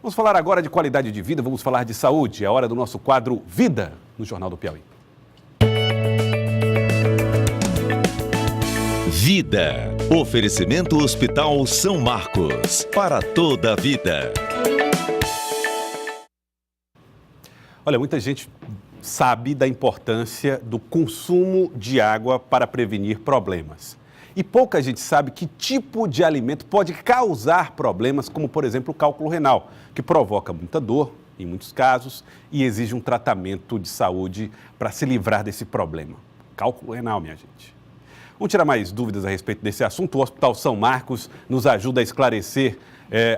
Vamos falar agora de qualidade de vida, vamos falar de saúde. É hora do nosso quadro Vida no Jornal do Piauí. Vida. Oferecimento Hospital São Marcos. Para toda a vida. Olha, muita gente sabe da importância do consumo de água para prevenir problemas. E pouca gente sabe que tipo de alimento pode causar problemas, como, por exemplo, o cálculo renal, que provoca muita dor, em muitos casos, e exige um tratamento de saúde para se livrar desse problema. Cálculo renal, minha gente. Vamos tirar mais dúvidas a respeito desse assunto. O Hospital São Marcos nos ajuda a esclarecer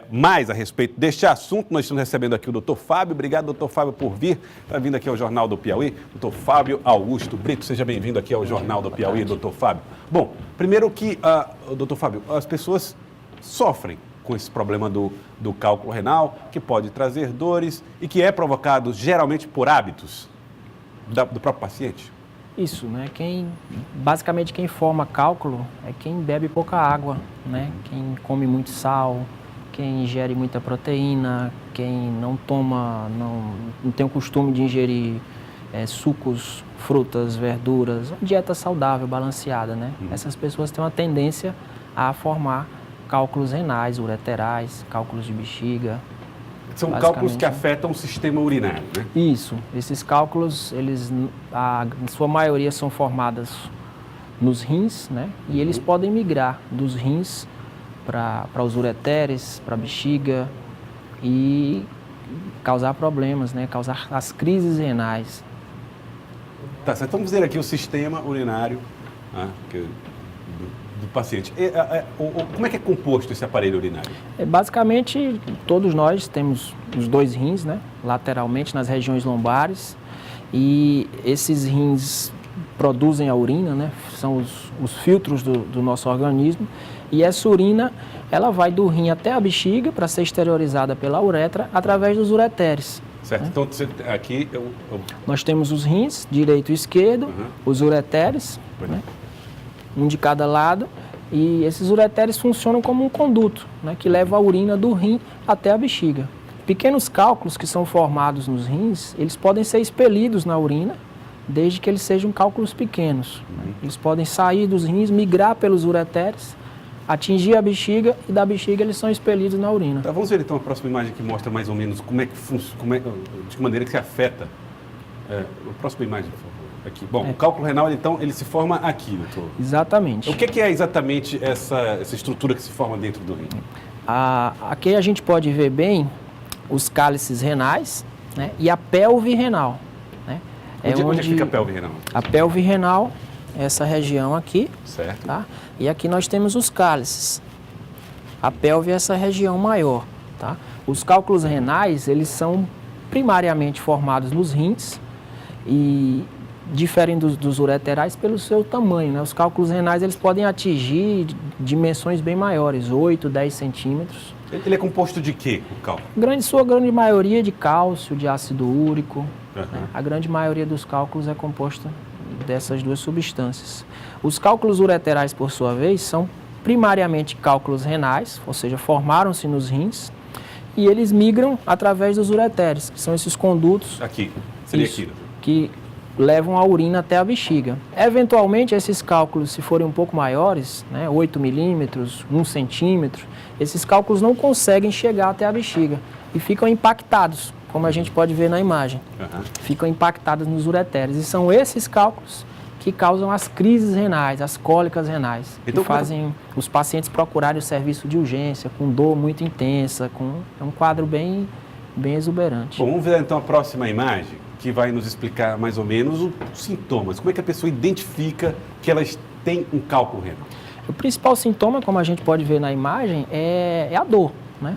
mais a respeito deste assunto. Nós estamos recebendo aqui o Dr. Fábio. Obrigado, Dr. Fábio, por vir. Está vindo aqui ao Jornal do Piauí. Dr. Fábio Augusto Brito, seja bem-vindo aqui ao Jornal do Piauí, Dr. Fábio. Bom, primeiro que, Dr. Fábio, as pessoas sofrem com esse problema do cálculo renal, que pode trazer dores e que é provocado geralmente por hábitos do próprio paciente. Isso, né? Basicamente quem forma cálculo é quem bebe pouca água, né? Quem come muito sal, quem ingere muita proteína, quem não tem o costume de ingerir sucos, frutas, verduras, uma dieta saudável, balanceada, né? Essas pessoas têm uma tendência a formar cálculos renais, ureterais, cálculos de bexiga. São cálculos que afetam o sistema urinário, né? Isso. Esses cálculos, em sua maioria, são formados nos rins, né? E eles podem migrar dos rins para os ureteres, para a bexiga e causar problemas, né? Causar as crises renais. Tá, então vamos ver aqui o sistema urinário do paciente. Como é que é composto esse aparelho urinário? Basicamente, todos nós temos os dois rins, né? Lateralmente, nas regiões lombares. E esses rins produzem a urina, né? São os filtros do nosso organismo. E essa urina, ela vai do rim até a bexiga para ser exteriorizada pela uretra através dos ureteres. Certo, né? Então aqui... Nós temos os rins, direito e esquerdo, os ureteres, né? Um de cada lado, e esses ureteres funcionam como um conduto, né, que leva a urina do rim até a bexiga. Pequenos cálculos que são formados nos rins, eles podem ser expelidos na urina, desde que eles sejam cálculos pequenos. Eles podem sair dos rins, migrar pelos ureteres, atingir a bexiga, e da bexiga eles são expelidos na urina. Tá, vamos ver então a próxima imagem que mostra mais ou menos como é que funciona, de que maneira que se afeta. A próxima imagem, por favor. Aqui. Bom, o cálculo renal, então, ele se forma aqui, doutor. Exatamente. O que é exatamente essa estrutura que se forma dentro do rim? Aqui a gente pode ver bem os cálices renais, né, e a pelve renal. Né? Onde fica a pelve renal? A pelve renal é essa região aqui. Certo. Tá? E aqui nós temos os cálices. A pelve é essa região maior. Tá? Os cálculos renais, eles são primariamente formados nos rins e diferem dos ureterais pelo seu tamanho, né? Os cálculos renais, eles podem atingir dimensões bem maiores, 8, 10 centímetros. Ele é composto de quê, o cálculo? Sua grande maioria de cálcio, de ácido úrico. Né? A grande maioria dos cálculos é composta dessas duas substâncias. Os cálculos ureterais, por sua vez, são primariamente cálculos renais, ou seja, formaram-se nos rins, e eles migram através dos ureteres, que são esses condutos. Aqui, seria aqui. Que levam a urina até a bexiga. Eventualmente, esses cálculos, se forem um pouco maiores, né, 8 milímetros, 1 centímetro, esses cálculos não conseguem chegar até a bexiga e ficam impactados, como a gente pode ver na imagem. Ficam impactados nos ureteres. E são esses cálculos que causam as crises renais, as cólicas renais, então, que fazem os pacientes procurarem o serviço de urgência com dor muito intensa, é um quadro bem exuberante. Bom, vamos ver então a próxima imagem, que vai nos explicar mais ou menos os sintomas. Como é que a pessoa identifica que elas têm um cálculo renal? O principal sintoma, como a gente pode ver na imagem, é a dor, né?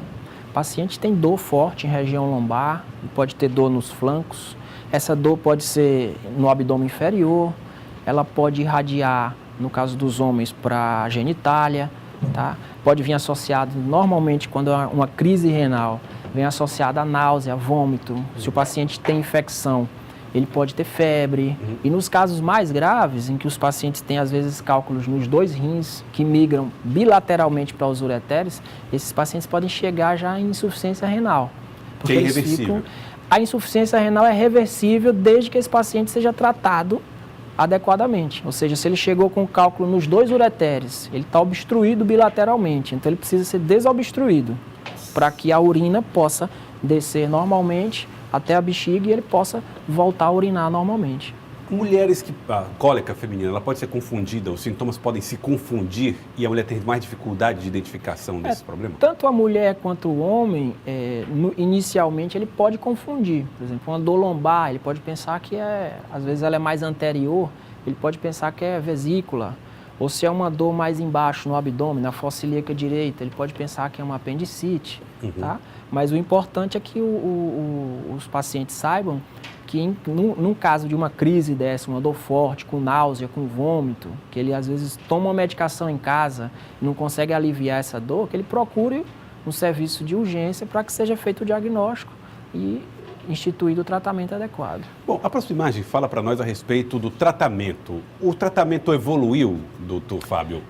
O paciente tem dor forte em região lombar, pode ter dor nos flancos. Essa dor pode ser no abdômen inferior, ela pode irradiar, no caso dos homens, para a genitália, tá? Pode vir associado, normalmente, quando há uma crise renal, vem associada a náusea, vômito. Se o paciente tem infecção, ele pode ter febre. E nos casos mais graves, em que os pacientes têm, às vezes, cálculos nos dois rins, que migram bilateralmente para os ureteres, esses pacientes podem chegar já em insuficiência renal. Porque Que é eles irreversível. A insuficiência renal é reversível desde que esse paciente seja tratado adequadamente. Ou seja, se ele chegou com cálculo nos 2 ureteres, ele está obstruído bilateralmente, então ele precisa ser desobstruído para que a urina possa descer normalmente até a bexiga e ele possa voltar a urinar normalmente. Mulheres que... A cólica feminina, ela pode ser confundida, os sintomas podem se confundir e a mulher tem mais dificuldade de identificação desse problema? Tanto a mulher quanto o homem, inicialmente, ele pode confundir. Por exemplo, uma dor lombar, ele pode pensar que às vezes ela é mais anterior, ele pode pensar que é vesícula. Ou se é uma dor mais embaixo, no abdômen, na fossa ilíaca direita, ele pode pensar que é uma apendicite, tá? Mas o importante é que os pacientes saibam que num caso de uma crise dessa, uma dor forte, com náusea, com vômito, que ele às vezes toma uma medicação em casa e não consegue aliviar essa dor, que ele procure um serviço de urgência para que seja feito o diagnóstico e instituído o tratamento adequado. Bom, a próxima imagem fala para nós a respeito do tratamento. O tratamento evoluiu, doutor Fábio?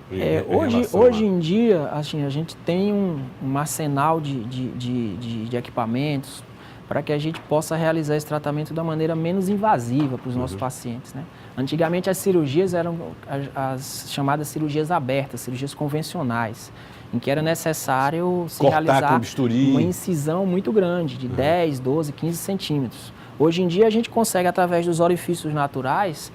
Hoje em dia, assim, a gente tem um arsenal de equipamentos para que a gente possa realizar esse tratamento da maneira menos invasiva para os nossos pacientes, né? Antigamente as cirurgias eram as chamadas cirurgias abertas, cirurgias convencionais, em que era necessário se realizar uma incisão muito grande, de 10, 12, 15 centímetros. Hoje em dia a gente consegue, através dos orifícios naturais,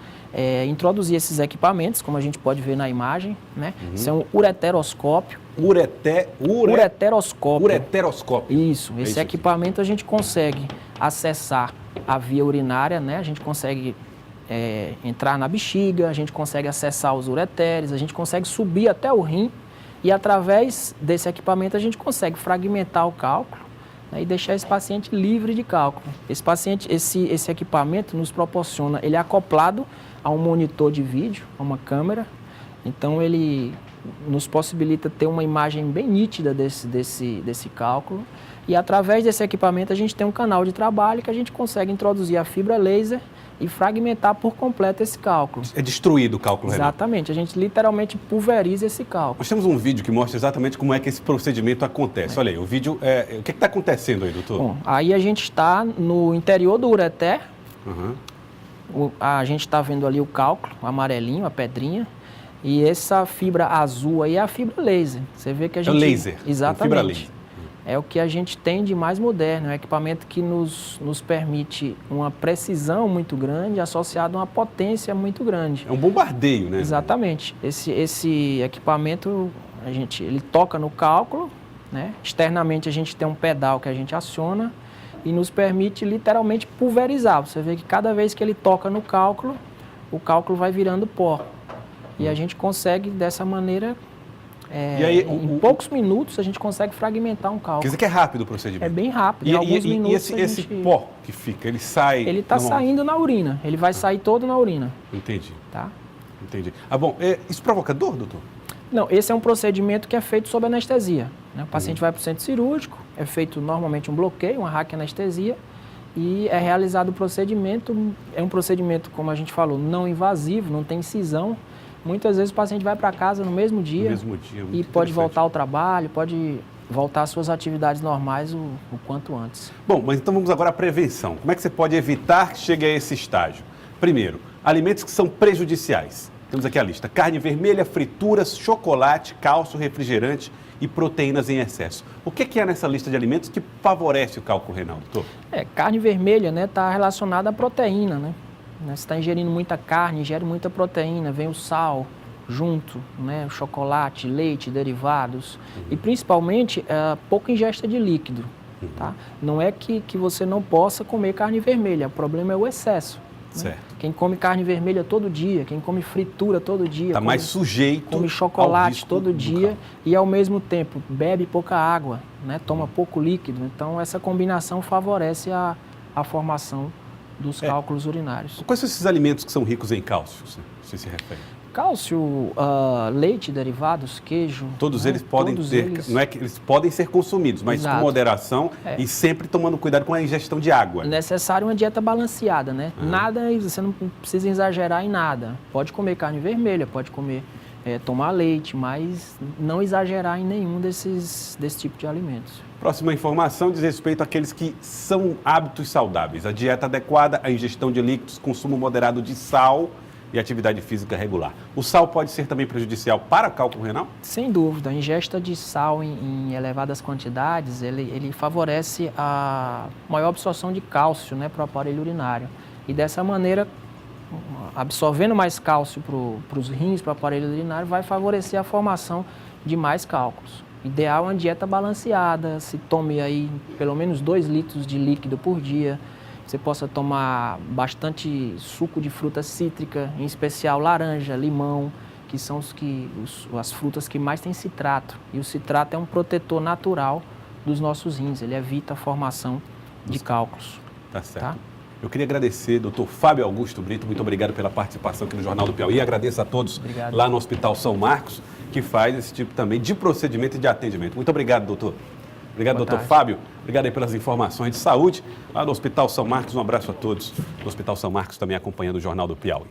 introduzir esses equipamentos, como a gente pode ver na imagem, né? Isso é um ureteroscópio. Ureteroscópio. Ureteroscópio. Isso. Esse equipamento a gente consegue acessar a via urinária, né? A gente consegue entrar na bexiga, a gente consegue acessar os ureteres, a gente consegue subir até o rim e através desse equipamento a gente consegue fragmentar o cálculo, né, e deixar esse paciente livre de cálculo. Esse equipamento nos proporciona, ele é acoplado a um monitor de vídeo, a uma câmera, então ele nos possibilita ter uma imagem bem nítida desse cálculo e através desse equipamento a gente tem um canal de trabalho que a gente consegue introduzir a fibra laser e fragmentar por completo esse cálculo. É destruído o cálculo renal. Exatamente, a gente literalmente pulveriza esse cálculo. Nós temos um vídeo que mostra exatamente como é que esse procedimento acontece. Olha aí, o vídeo, o que está acontecendo aí, doutor? Bom, aí a gente está no interior do ureter, a gente está vendo ali o cálculo, o amarelinho, a pedrinha, e essa fibra azul aí é a fibra laser. Você vê que a gente... É laser. Exatamente. Fibra laser. É o que a gente tem de mais moderno, é um equipamento que nos permite uma precisão muito grande associada a uma potência muito grande. É um bombardeio, né? Exatamente. Esse equipamento, ele toca no cálculo, né? Externamente a gente tem um pedal que a gente aciona e nos permite literalmente pulverizar. Você vê que cada vez que ele toca no cálculo, o cálculo vai virando pó. E a gente consegue dessa maneira... E aí, em poucos minutos a gente consegue fragmentar um cálculo. Quer dizer que é rápido o procedimento? É bem rápido, em alguns minutos e esse pó que fica, ele sai... Ele está saindo na urina, ele vai sair todo na urina. Entendi. Tá? Entendi. Bom, isso provoca dor, doutor? Não, esse é um procedimento que é feito sob anestesia, né? O paciente vai para o centro cirúrgico, é feito normalmente um bloqueio, uma raquianestesia, e é realizado o procedimento, é um procedimento, como a gente falou, não invasivo, não tem incisão. Muitas vezes o paciente vai para casa no mesmo dia e pode voltar ao trabalho, pode voltar às suas atividades normais o quanto antes. Bom, mas então vamos agora à prevenção. Como é que você pode evitar que chegue a esse estágio? Primeiro, alimentos que são prejudiciais. Temos aqui a lista: carne vermelha, frituras, chocolate, cálcio, refrigerante e proteínas em excesso. O que é nessa lista de alimentos que favorece o cálculo renal, doutor? Carne vermelha, né, está relacionada à proteína, né? Você está ingerindo muita carne, ingere muita proteína, vem o sal junto, né? Chocolate, leite, derivados e principalmente pouca ingesta de líquido. Tá? Não é que você não possa comer carne vermelha, o problema é o excesso. Certo. Né? Quem come carne vermelha todo dia, quem come fritura todo dia, está mais sujeito come chocolate todo dia e ao mesmo tempo bebe pouca água, né? Toma pouco líquido. Então essa combinação favorece a formação dos cálculos urinários. Quais são esses alimentos que são ricos em cálcio, você se refere? Cálcio, leite, derivados, queijo... Todos eles podem não é que eles podem ser consumidos, mas com moderação e sempre tomando cuidado com a ingestão de água. É necessário uma dieta balanceada, né? Nada, você não precisa exagerar em nada. Pode comer carne vermelha, pode comer tomar leite, mas não exagerar em nenhum desse tipo de alimentos. Próxima informação diz respeito àqueles que são hábitos saudáveis. A dieta adequada, a ingestão de líquidos, consumo moderado de sal e atividade física regular. O sal pode ser também prejudicial para o cálculo renal? Sem dúvida, a ingesta de sal em elevadas quantidades, ele favorece a maior absorção de cálcio, né, para o aparelho urinário. E dessa maneira, absorvendo mais cálcio para os rins, para o aparelho urinário, vai favorecer a formação de mais cálculos. Ideal é uma dieta balanceada, se tome aí pelo menos 2 litros de líquido por dia. Você possa tomar bastante suco de fruta cítrica, em especial laranja, limão, que são as frutas que mais têm citrato. E o citrato é um protetor natural dos nossos rins, ele evita a formação de cálculos. Tá certo. Tá? Eu queria agradecer, doutor Fábio Augusto Brito, muito obrigado pela participação aqui no Jornal do Piauí. Agradeço a todos lá no Hospital São Marcos, que faz esse tipo também de procedimento e de atendimento. Muito obrigado, doutor. Obrigado, doutor Fábio. Obrigado aí pelas informações de saúde lá no Hospital São Marcos. Um abraço a todos do Hospital São Marcos, também acompanhando o Jornal do Piauí.